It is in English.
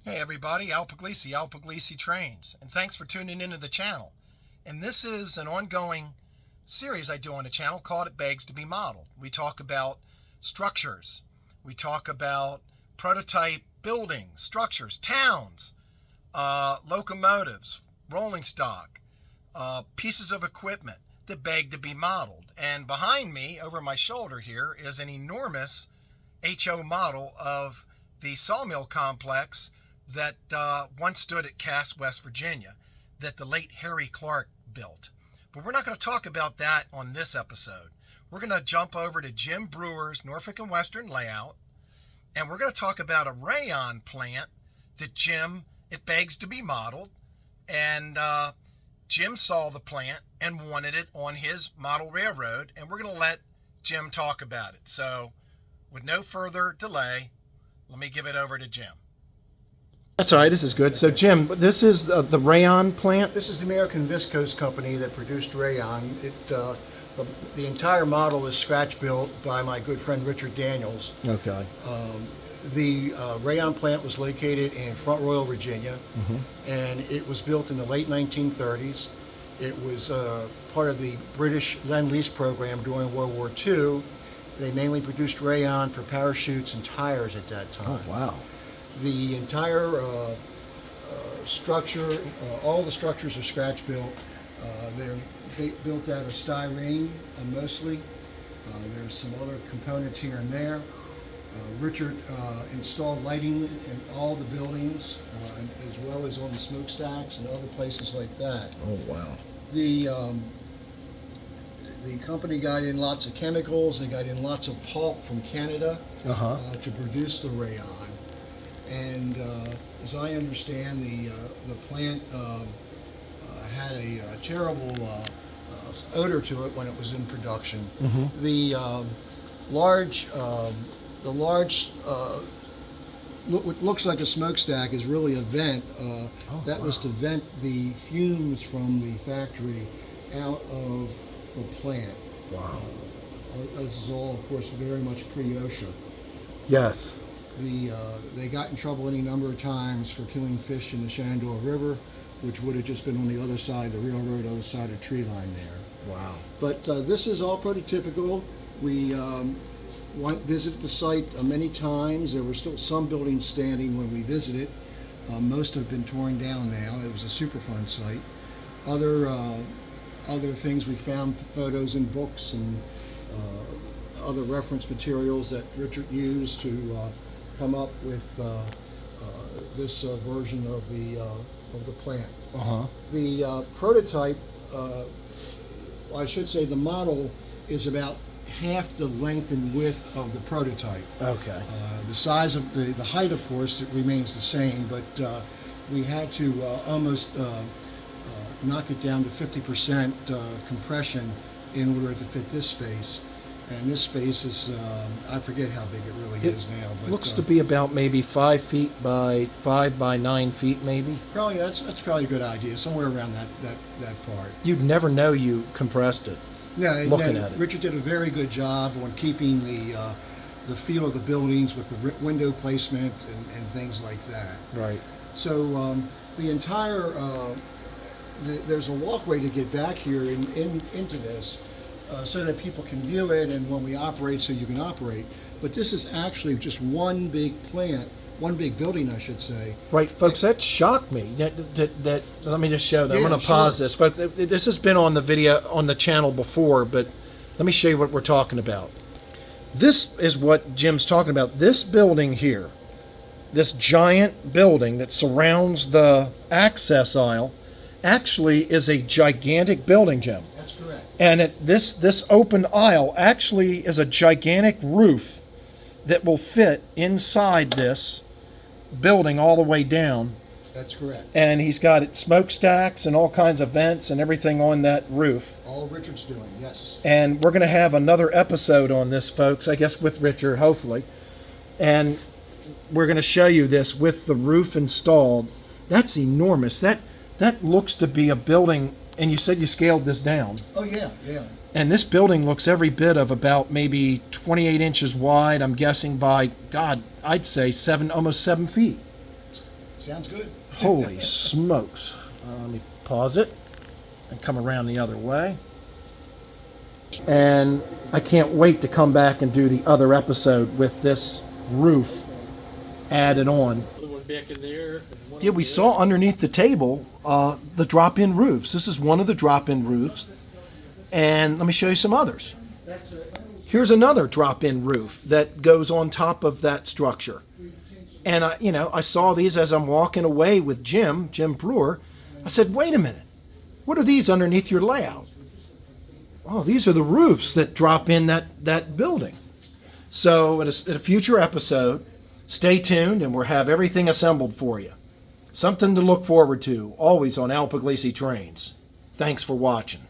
Hey everybody, Al Puglisi Trains, and thanks for tuning into the channel. And this is an ongoing series I do on the channel called It Begs to Be Modeled. We talk about structures, we talk about prototype buildings, structures, towns, locomotives, rolling stock, pieces of equipment that beg to be modeled. And behind me, over my shoulder here, is an enormous HO model of the sawmill complex that once stood at Cass, West Virginia, that the late Harry Clark built. But we're not going to talk about that on this episode. We're going to jump over to Jim Brewer's Norfolk and Western layout, and we're going to talk about a Rayon plant that it begs to be modeled, and Jim saw the plant and wanted it on his model railroad, and we're going to let Jim talk about it. So with no further delay, let me give it over to Jim. That's all right. This is good. So, Jim, this is the Rayon plant? This is the American Viscose company that produced Rayon. The entire model is scratch built by my good friend Richard Daniels. Okay. The Rayon plant was located in Front Royal, Virginia, and it was built in the late 1930s. It was part of the British Lend-Lease program during World War II. They mainly produced Rayon for parachutes and tires at that time. Oh, wow. The entire structure, all the structures are scratch built. They're built out of styrene mostly. There's some other components here and there. Richard installed lighting in all the buildings, as well as on the smokestacks and other places like that. Oh, wow. The company got in lots of chemicals. They got in lots of pulp from Canada to produce the Rayon. And as I understand, the plant had a terrible odor to it when it was in production. The large, what looks like a smokestack is really a vent. That was to vent the fumes from the factory out of the plant. Wow. This is all, of course, very much pre-OSHA. Yes. They got in trouble any number of times for killing fish in the Shenandoah River, which would have just been on the other side of the railroad, other side of the tree line there. Wow. But this is all prototypical. We visited the site many times. There were still some buildings standing when we visited. Most have been torn down now. It was a Superfund site. Other things we found, photos and books and other reference materials that Richard used to come up with this version of the plant. The prototype, I should say, the model is about half the length and width of the prototype. Okay. The size of the height, of course, it remains the same, but we had to almost knock it down to 50% compression in order to fit this space. And this space is, I forget how big it really is now. But looks to be about maybe 5 feet by 5 by 9 feet, maybe. Probably that's probably a good idea, somewhere around that part. You'd never know you compressed it. Yeah, looking at it. Richard did a very good job on keeping the feel of the buildings with the window placement and things like that. Right. So the entire there's a walkway to get back here into this. So that people can view it, and when we operate, so you can operate. But this is actually just one big plant, one big building, I should say. Right, folks, that shocked me. That let me just show that. Yeah, I'm going to pause this. Folks, this has been on the video on the channel before, but let me show you what we're talking about. This is what Jim's talking about. This building here, this giant building that surrounds the access aisle, actually is a gigantic building, Jim. That's correct. And this open aisle actually is a gigantic roof that will fit inside this building all the way down. That's correct. And he's got it smokestacks and all kinds of vents and everything on that roof. All Richard's doing, yes. And we're going to have another episode on this, folks, I guess with Richard, hopefully. And we're going to show you this with the roof installed. That's enormous. That looks to be a building. And you said you scaled this down. Oh, yeah, yeah. And this building looks every bit of about maybe 28 inches wide, I'm guessing, by, God, I'd say almost 7 feet. Sounds good. Holy smokes. Let me pause it and come around the other way. And I can't wait to come back and do the other episode with this roof added on. The one back in there. Yeah, we saw underneath the table the drop-in roofs. This is one of the drop-in roofs. And let me show you some others. Here's another drop-in roof that goes on top of that structure. And I saw these as I'm walking away with Jim Brewer. I said, wait a minute, what are these underneath your layout? Oh, these are the roofs that drop in that building. So at a future episode, stay tuned and we'll have everything assembled for you. Something to look forward to, always on Al Puglisi Trains. Thanks for watching.